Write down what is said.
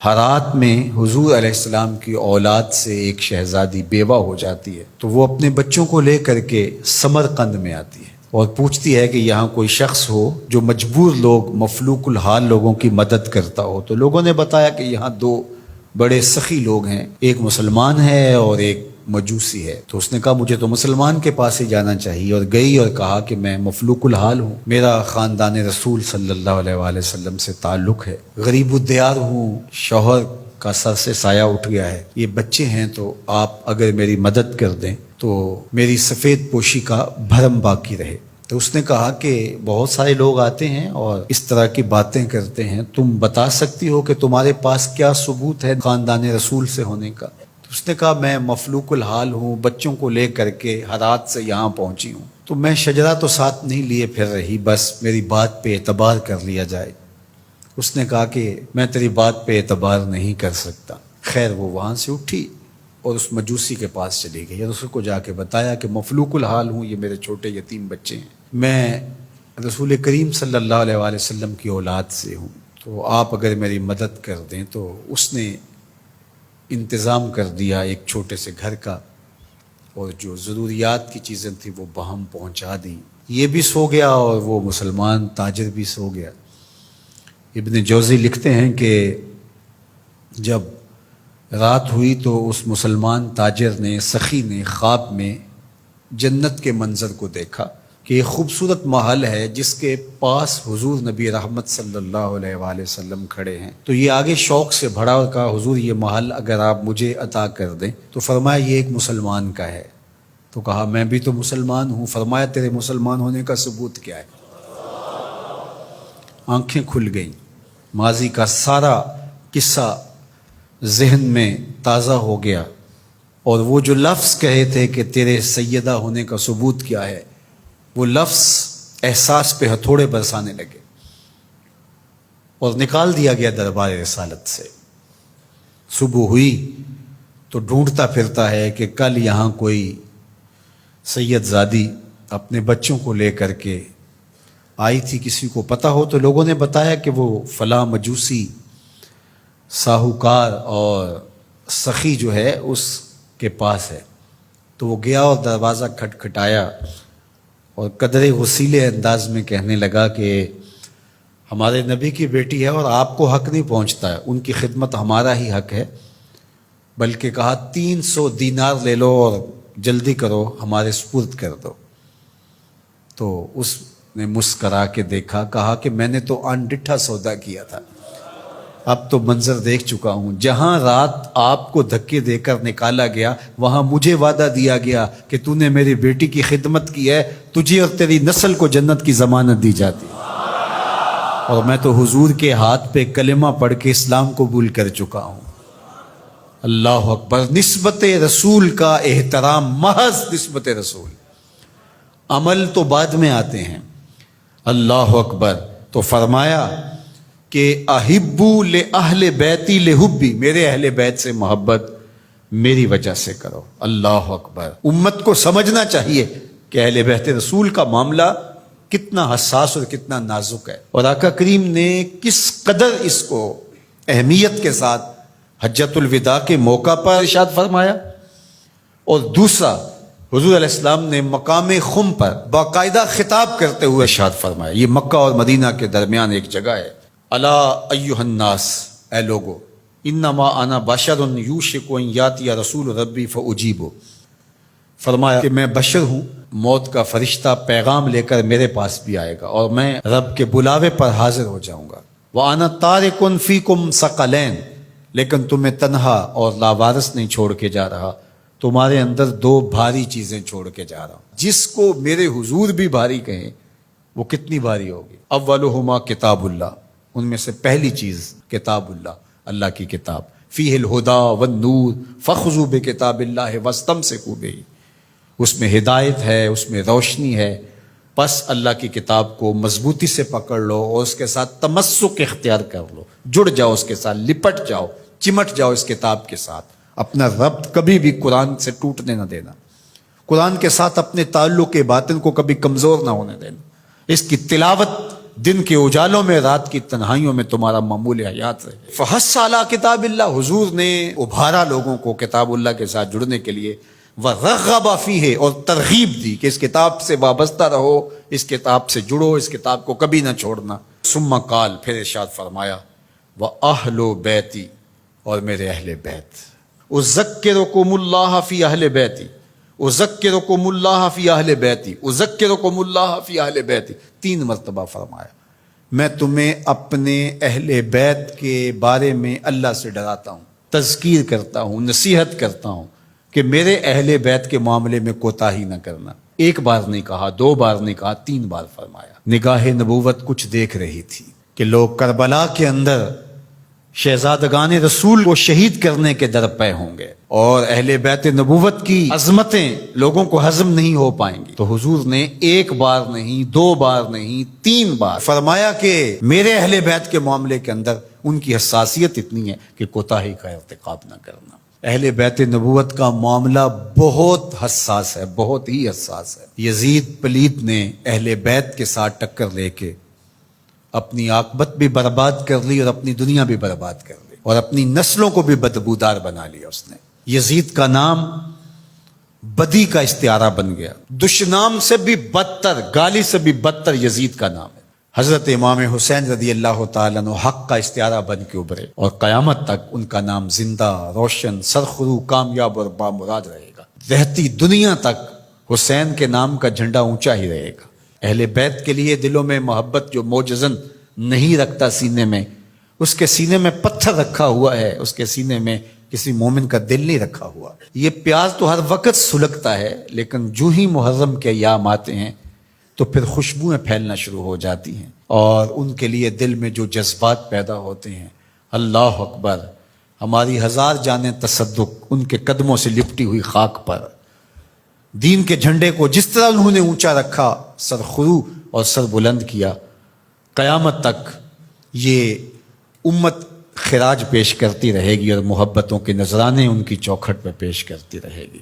ہرات میں حضور علیہ السلام کی اولاد سے ایک شہزادی بیوہ ہو جاتی ہے تو وہ اپنے بچوں کو لے کر کے سمرقند میں آتی ہے اور پوچھتی ہے کہ یہاں کوئی شخص ہو جو مجبور لوگ مفلوک الحال لوگوں کی مدد کرتا ہو۔ تو لوگوں نے بتایا کہ یہاں دو بڑے سخی لوگ ہیں، ایک مسلمان ہے اور ایک مجوسی ہے۔ تو اس نے کہا مجھے تو مسلمان کے پاس ہی جانا چاہیے، اور گئی اور کہا کہ میں مفلوک الحال ہوں، میرا خاندان رسول صلی اللہ علیہ وآلہ وسلم سے تعلق ہے، غریب الدیار ہوں، شوہر کا سر سے سایہ اٹھ گیا ہے، یہ بچے ہیں، تو آپ اگر میری مدد کر دیں تو میری سفید پوشی کا بھرم باقی رہے۔ تو اس نے کہا کہ بہت سارے لوگ آتے ہیں اور اس طرح کی باتیں کرتے ہیں، تم بتا سکتی ہو کہ تمہارے پاس کیا ثبوت ہے خاندان رسول سے ہونے کا؟ تو اس نے کہا میں مفلوک الحال ہوں، بچوں کو لے کر کے ہرات سے یہاں پہنچی ہوں، تو میں شجرہ تو ساتھ نہیں لیے پھر رہی، بس میری بات پہ اعتبار کر لیا جائے۔ اس نے کہا کہ میں تیری بات پہ اعتبار نہیں کر سکتا۔ خیر وہ وہاں سے اٹھی اور اس مجوسی کے پاس چلی گئی اور اس کو جا کے بتایا کہ مفلوک الحال ہوں، یہ میرے چھوٹے یتیم بچے ہیں، میں رسول کریم صلی اللہ علیہ وآلہ وسلم کی اولاد سے ہوں، تو آپ اگر میری مدد کر دیں۔ تو اس نے انتظام کر دیا ایک چھوٹے سے گھر کا، اور جو ضروریات کی چیزیں تھیں وہ باہم پہنچا دیں۔ یہ بھی سو گیا اور وہ مسلمان تاجر بھی سو گیا۔ ابن جوزی لکھتے ہیں کہ جب رات ہوئی تو اس مسلمان تاجر نے، سخی نے، خواب میں جنت کے منظر کو دیکھا کہ ایک خوبصورت محل ہے جس کے پاس حضور نبی رحمت صلی اللہ علیہ وآلہ وسلم کھڑے ہیں۔ تو یہ آگے شوق سے بھرا اور کہا حضور یہ محل اگر آپ مجھے عطا کر دیں۔ تو فرمایا یہ ایک مسلمان کا ہے۔ تو کہا میں بھی تو مسلمان ہوں۔ فرمایا تیرے مسلمان ہونے کا ثبوت کیا ہے؟ آنکھیں کھل گئیں، ماضی کا سارا قصہ ذہن میں تازہ ہو گیا، اور وہ جو لفظ کہے تھے کہ تیرے سیدہ ہونے کا ثبوت کیا ہے، وہ لفظ احساس پہ ہتھوڑے برسانے لگے اور نکال دیا گیا دربار رسالت سے۔ صبح ہوئی تو ڈھونڈتا پھرتا ہے کہ کل یہاں کوئی سید زادی اپنے بچوں کو لے کر کے آئی تھی، کسی کو پتہ ہو تو لوگوں نے بتایا کہ وہ فلاں مجوسی ساہوکار اور سخی جو ہے اس کے پاس ہے۔ تو وہ گیا اور دروازہ کھٹکھٹایا اور قدرے غسیلے انداز میں کہنے لگا کہ ہمارے نبی کی بیٹی ہے اور آپ کو حق نہیں پہنچتا ہے، ان کی خدمت ہمارا ہی حق ہے، بلکہ کہا 300 دینار لے لو اور جلدی کرو ہمارے سپرد کر دو۔ تو اس نے مسکرا کے دیکھا، کہا کہ میں نے تو انڈٹھا سودا کیا تھا، اب تو منظر دیکھ چکا ہوں، جہاں رات آپ کو دھکے دے کر نکالا گیا وہاں مجھے وعدہ دیا گیا کہ تو نے میری بیٹی کی خدمت کی ہے، تجھے اور تیری نسل کو جنت کی ضمانت دی جاتی، اور میں تو حضور کے ہاتھ پہ کلمہ پڑھ کے اسلام قبول کر چکا ہوں۔ اللہ اکبر۔ نسبت رسول کا احترام، محض نسبت رسول، عمل تو بعد میں آتے ہیں۔ اللہ اکبر۔ تو فرمایا کہ احبو لأہل بیتی لحبی، میرے اہل بیت سے محبت میری وجہ سے کرو۔ اللہ اکبر۔ امت کو سمجھنا چاہیے کہ اہل بیت رسول کا معاملہ کتنا حساس اور کتنا نازک ہے، اور آقا کریم نے کس قدر اس کو اہمیت کے ساتھ حجۃ الوداع کے موقع پر ارشاد فرمایا۔ اور دوسرا، حضور علیہ السلام نے مقام خم پر باقاعدہ خطاب کرتے ہوئے ارشاد فرمایا، یہ مکہ اور مدینہ کے درمیان ایک جگہ ہے، الا ایھا الناس، اے لوگو، انما انا بشر یوشک ان یاتی رسول ربی فاجیب، فرمایا کہ میں بشر ہوں، موت کا فرشتہ پیغام لے کر میرے پاس بھی آئے گا اور میں رب کے بلاوے پر حاضر ہو جاؤں گا۔ وانا تارک فیکم ثقلین، لیکن تمہیں تنہا اور لاوارث نہیں چھوڑ کے جا رہا، تمہارے اندر دو بھاری چیزیں چھوڑ کے جا رہا ہوں، جس کو میرے حضور بھی بھاری کہیں وہ کتنی بھاری ہوگی۔ اولہما کتاب اللہ، ان میں سے پہلی چیز کتاب اللہ، اللہ کی کتاب، فیہ الہدی والنور فخذوا بکتاب اللہ واستمسکوا بہ، اس میں ہدایت ہے، اس میں روشنی ہے، پس اللہ کی کتاب کو مضبوطی سے پکڑ لو اور اس کے ساتھ تمسک اختیار کر لو، جڑ جاؤ اس کے ساتھ، لپٹ جاؤ، چمٹ جاؤ اس کتاب کے ساتھ، اپنا ربط کبھی بھی قرآن سے ٹوٹنے نہ دینا، قرآن کے ساتھ اپنے تعلق باطن کو کبھی کمزور نہ ہونے دینا، اس کی تلاوت دن کے اجالوں میں رات کی تنہائیوں میں تمہارا معمول حیات رہے۔ فحث علی کتاب اللہ، حضور نے ابھارا لوگوں کو کتاب اللہ کے ساتھ جڑنے کے لیے، وَرَغَّبَ فِيهِ، اور ترغیب دی کہ اس کتاب سے وابستہ رہو، اس کتاب سے جڑو، اس کتاب کو کبھی نہ چھوڑنا۔ ثم قال، پھر ارشاد فرمایا، وَأَهْلُ بَيْتِ، اور میرے اہل بیت، اذکرکم اللہ فی اہل بیتی، اذکرکم اللہ فی اہل بیتی، اذکرکم اللہ فی اہل بیتی، 3 مرتبہ فرمایا، میں تمہیں اپنے اہل بیت کے بارے میں اللہ سے ڈراتا ہوں، تذکیر کرتا ہوں، نصیحت کرتا ہوں کہ میرے اہل بیت کے معاملے میں کوتاہی نہ کرنا۔ 1 بار نہیں کہا، 2 بار نہیں کہا، 3 بار فرمایا۔ نگاہ نبوت کچھ دیکھ رہی تھی کہ لوگ کربلا کے اندر شہزادگان رسول کو شہید کرنے کے درپے ہوں گے، اور اہل بیت نبوت کی عظمتیں لوگوں کو ہضم نہیں ہو پائیں گی۔ تو حضور نے 1 بار نہیں، 2 بار نہیں، 3 بار فرمایا کہ میرے اہل بیت کے معاملے کے اندر ان کی حساسیت اتنی ہے کہ کوتاہی کا ارتکاب نہ کرنا۔ اہل بیت نبوت کا معاملہ بہت حساس ہے، بہت ہی حساس ہے۔ یزید پلیت نے اہل بیت کے ساتھ ٹکر لے کے اپنی عاقبت بھی برباد کر لی اور اپنی دنیا بھی برباد کر لی، اور اپنی نسلوں کو بھی بدبودار بنا لیا اس نے۔ یزید کا نام بدی کا استعارہ بن گیا، دشنام سے بھی بدتر، گالی سے بھی بدتر یزید کا نام ہے۔ حضرت امام حسین رضی اللہ تعالیٰ عنہ حق کا استعارہ بن کے ابھرے، اور قیامت تک ان کا نام زندہ، روشن، سرخرو، کامیاب اور بامراد رہے گا۔ رہتی دنیا تک حسین کے نام کا جھنڈا اونچا ہی رہے گا۔ اہل بیت کے لیے دلوں میں محبت جو موجزن نہیں رکھتا سینے میں، اس کے سینے میں پتھر رکھا ہوا ہے، اس کے سینے میں کسی مومن کا دل نہیں رکھا ہوا۔ یہ پیاز تو ہر وقت سلگتا ہے، لیکن جو ہی محرم کے ایام آتے ہیں تو پھر خوشبوئیں پھیلنا شروع ہو جاتی ہیں، اور ان کے لیے دل میں جو جذبات پیدا ہوتے ہیں، اللہ اکبر، ہماری 1000 جانیں تصدق ان کے قدموں سے لپٹی ہوئی خاک پر۔ دین کے جھنڈے کو جس طرح انہوں نے اونچا رکھا، سرخرو اور سر بلند کیا، قیامت تک یہ امت خراج پیش کرتی رہے گی، اور محبتوں کے نذرانے ان کی چوکھٹ پہ پیش کرتی رہے گی۔